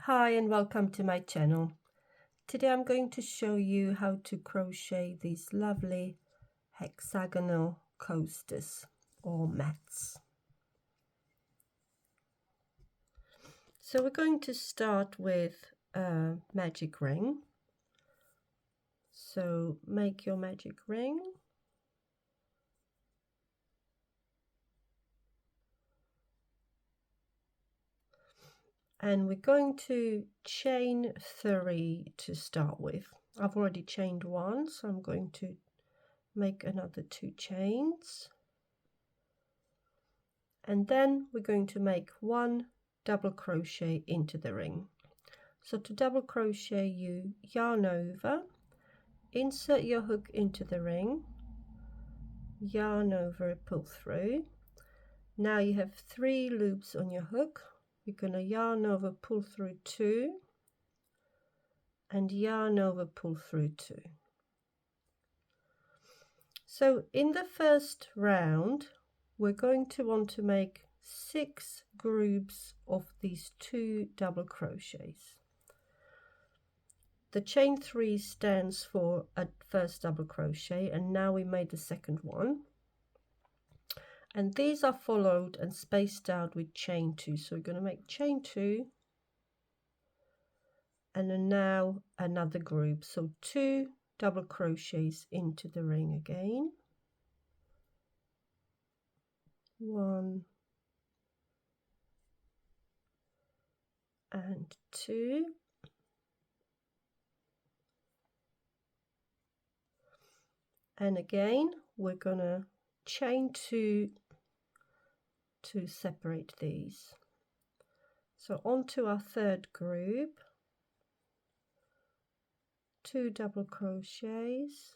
Hi and welcome to my channel. Today I'm going to show you how to crochet these lovely hexagonal coasters or mats. So we're going to start with a magic ring. So make your magic ring. And we're going to chain 3 to start with. I've already chained 1, so I'm going to make another 2 chains. And then we're going to make 1 double crochet into the ring. So to double crochet, you yarn over, insert your hook into the ring, yarn over, pull through. Now you have 3 loops on your hook. You're going to yarn over, pull through 2, and yarn over, pull through 2. So in the first round, we're going to want to make 6 groups of these 2 double crochets. The chain 3 stands for a first double crochet, and now we made the second one. And these are followed and spaced out with chain 2. So we're going to make chain 2 and then now another group. So 2 double crochets into the ring again. 1 and 2. And again, we're going to chain 2 to separate these. So onto our third group, 2 double crochets,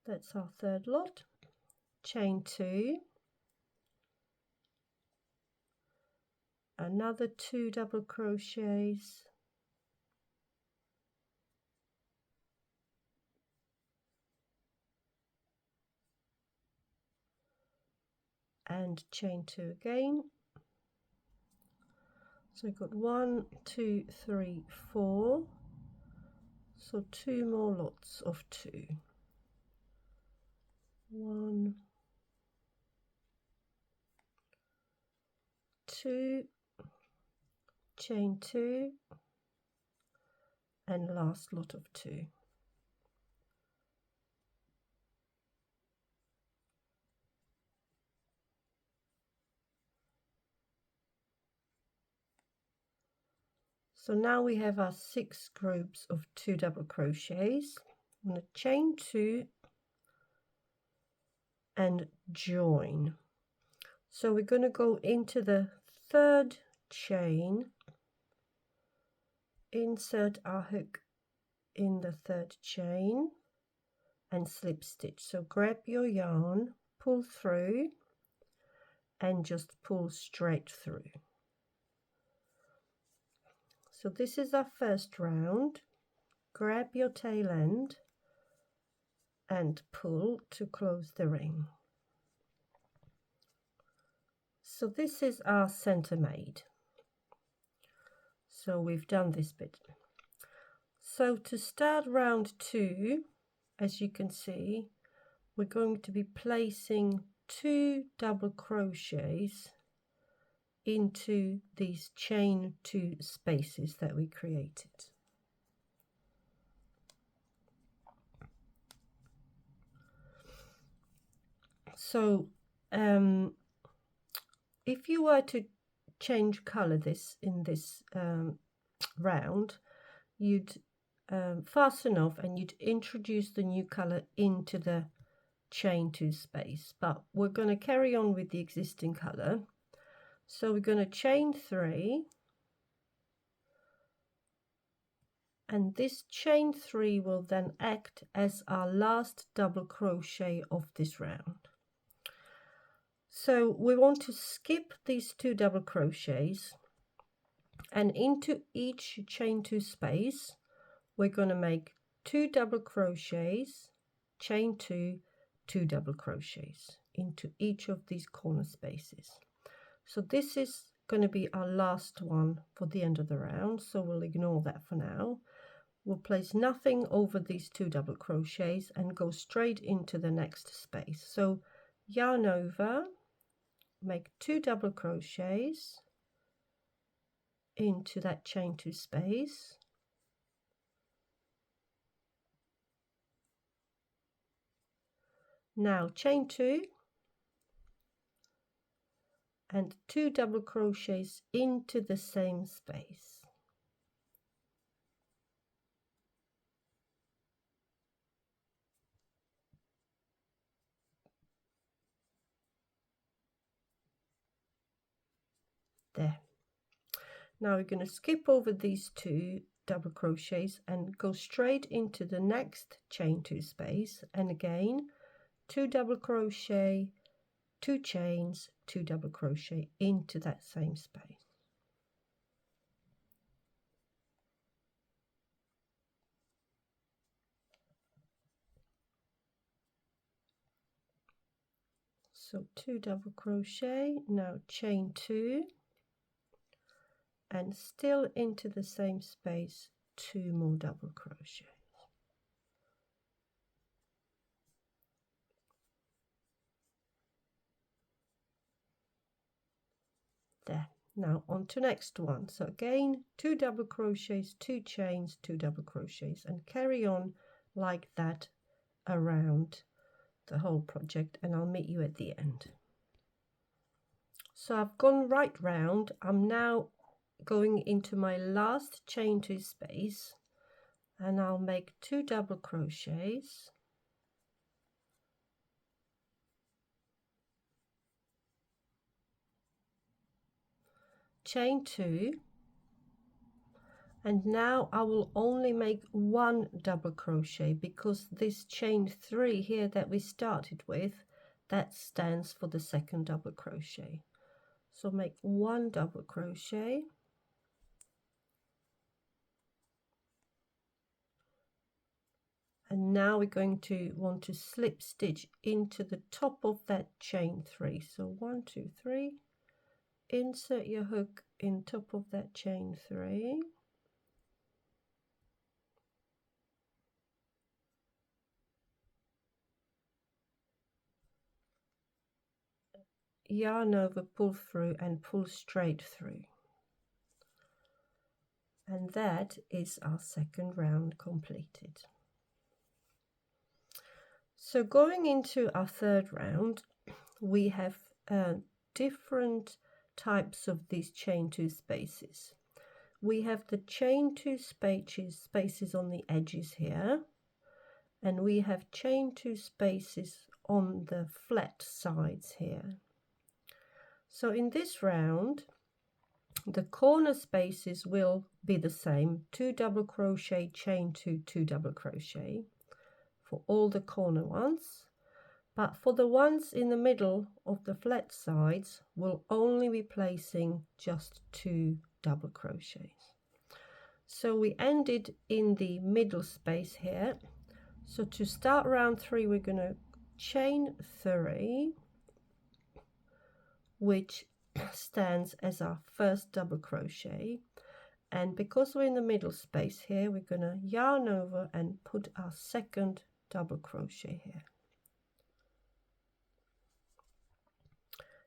that's our third lot, chain 2, another 2 double crochets, and chain 2 again. So we've got 1, 2, 3, 4, so 2 more lots of 2. 1, 2, chain 2, and last lot of 2. So now we have our 6 groups of 2 double crochets. I'm going to chain 2 and join. So we're going to go into the third chain, insert our hook in the third chain and slip stitch. So grab your yarn, pull through and just pull straight through. So this is our first round. Grab your tail end and pull to close the ring. So this is our center made. So we've done this bit. So to start round 2, as you can see, we're going to be placing 2 double crochets into these chain 2 spaces that we created. So if you were to change color in this round, you'd fasten off and you'd introduce the new color into the chain 2 space, but we're going to carry on with the existing color. So we're going to chain 3, and this chain 3 will then act as our last double crochet of this round. So we want to skip these 2 double crochets, and into each chain 2 space we're going to make 2 double crochets, chain 2 2 double crochets into each of these corner spaces. So this is going to be our last one for the end of the round, so we'll ignore that for now. We'll place nothing over these 2 double crochets and go straight into the next space. So yarn over, make 2 double crochets into that chain 2 space, now chain 2 and 2 double crochets into the same space. There. Now we're going to skip over these 2 double crochets and go straight into the next chain 2 space, and again 2 double crochet, 2 chains, 2 double crochet into that same space. So 2 double crochet, now chain 2 and still into the same space 2 more double crochet. There. Now on to next one. So again 2 double crochets, 2 chains, 2 double crochets, and carry on like that around the whole project, and I'll meet you at the end. So I've gone right round. I'm now going into my last chain 2 space, and I'll make 2 double crochets, chain 2, and now I will only make 1 double crochet because this chain 3 here that we started with, that stands for the second double crochet. So make 1 double crochet, and now we're going to want to slip stitch into the top of that chain 3. So 1, 2, 3, insert your hook in top of that chain 3, yarn over, pull through and pull straight through, and that is our second round completed. So going into our third round, we have different types of these chain 2 spaces. We have the chain 2 spaces on the edges here, and we have chain 2 spaces on the flat sides here. So in this round, the corner spaces will be the same, 2 double crochet, chain 2, 2 double crochet for all the corner ones, but for the ones in the middle of the flat sides, we'll only be placing just 2 double crochets. So we ended in the middle space here. So to start round 3, we're going to chain 3, which stands as our first double crochet, and because we're in the middle space here, we're going to yarn over and put our second double crochet here.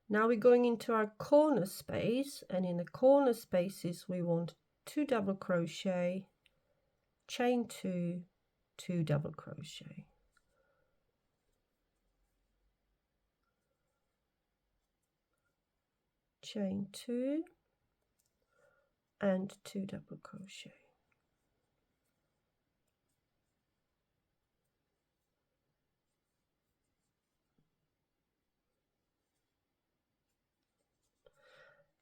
Now we're going into our corner space, and in the corner spaces we want 2 double crochet, chain 2, 2 double crochet. Chain 2 and 2 double crochet.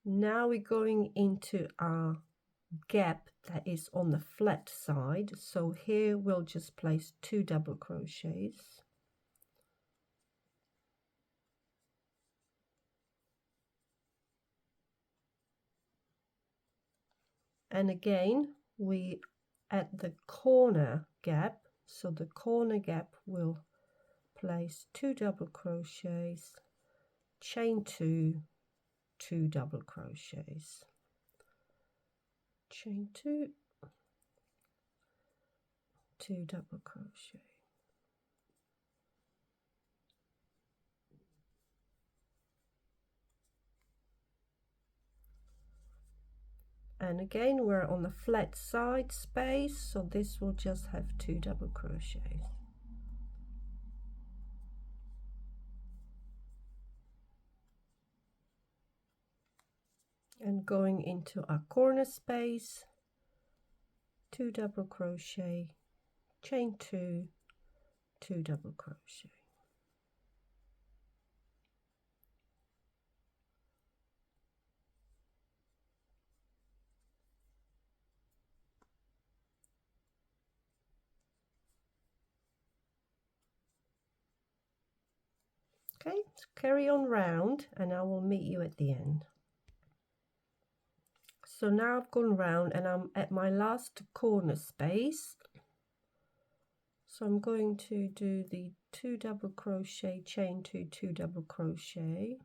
Now we're going into our gap that is on the flat side. So here we'll just place 2 double crochets. And again, we at the corner gap, so the corner gap will place 2 double crochets, chain 2, 2 double crochets, chain 2, 2 double crochet. And again, we're on the flat side space, so this will just have 2 double crochets. And going into our corner space, 2 double crochet, chain 2, 2 double crochet. Okay, so carry on round and I will meet you at the end. So now I've gone round and I'm at my last corner space. So I'm going to do the 2 double crochet, chain 2, 2 double crochet.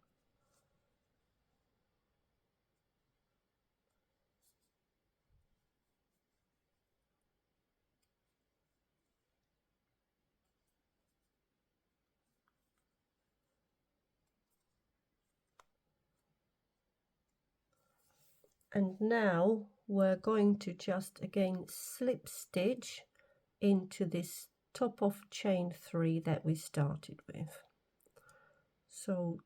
And now we're going to just again slip stitch into this top of chain 3 that we started with. So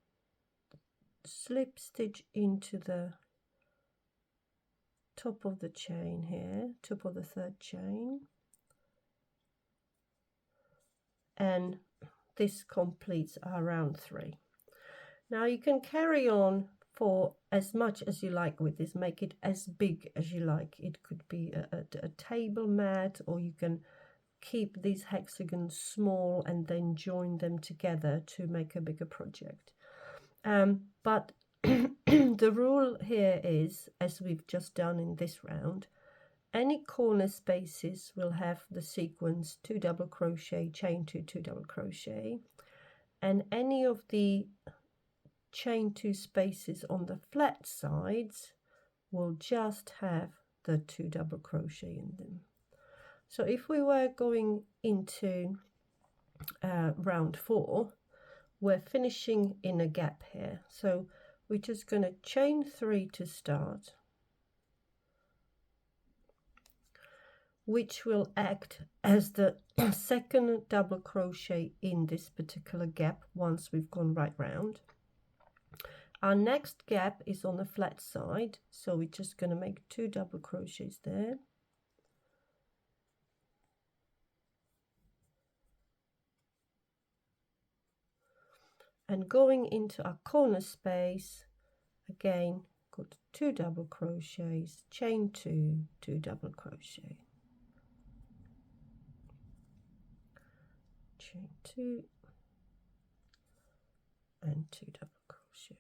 slip stitch into the top of the chain here, top of the 3rd chain, and this completes our round 3. Now you can carry on for as much as you like with this, make it as big as you like. It could be a table mat, or you can keep these hexagons small and then join them together to make a bigger project. But the rule here is, as we've just done in this round, any corner spaces will have the sequence 2 double crochet, chain 2, 2 double crochet, and any of the chain 2 spaces on the flat sides will just have the 2 double crochet in them. So if we were going into round 4, we're finishing in a gap here, so we're just going to chain 3 to start, which will act as the 2nd double crochet in this particular gap once we've gone right round. Our next gap is on the flat side, so we're just going to make 2 double crochets there. And going into our corner space, again, got 2 double crochets, chain 2, 2 double crochet, chain 2, and 2 double crochet.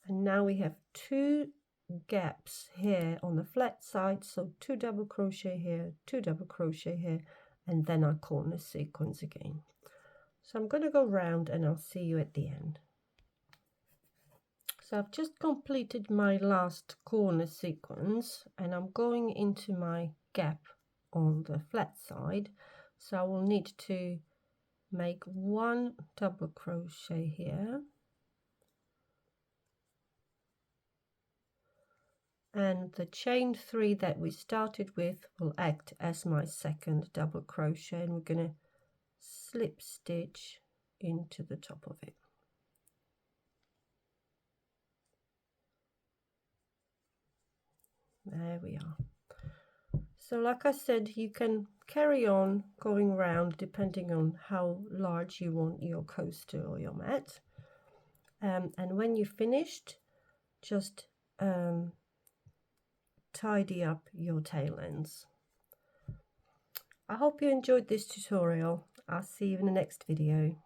And now we have 2 gaps here on the flat side, so 2 double crochet here, 2 double crochet here, and then our corner sequence again. So I'm going to go round and I'll see you at the end. So I've just completed my last corner sequence and I'm going into my gap on the flat side, so I will need to make 1 double crochet here, and the chain 3 that we started with will act as my 2nd double crochet, and we're going to slip stitch into the top of it. There we are. So like I said, you can carry on going round depending on how large you want your coaster or your mat, and when you're finished, just tidy up your tail ends. I hope you enjoyed this tutorial. I'll see you in the next video.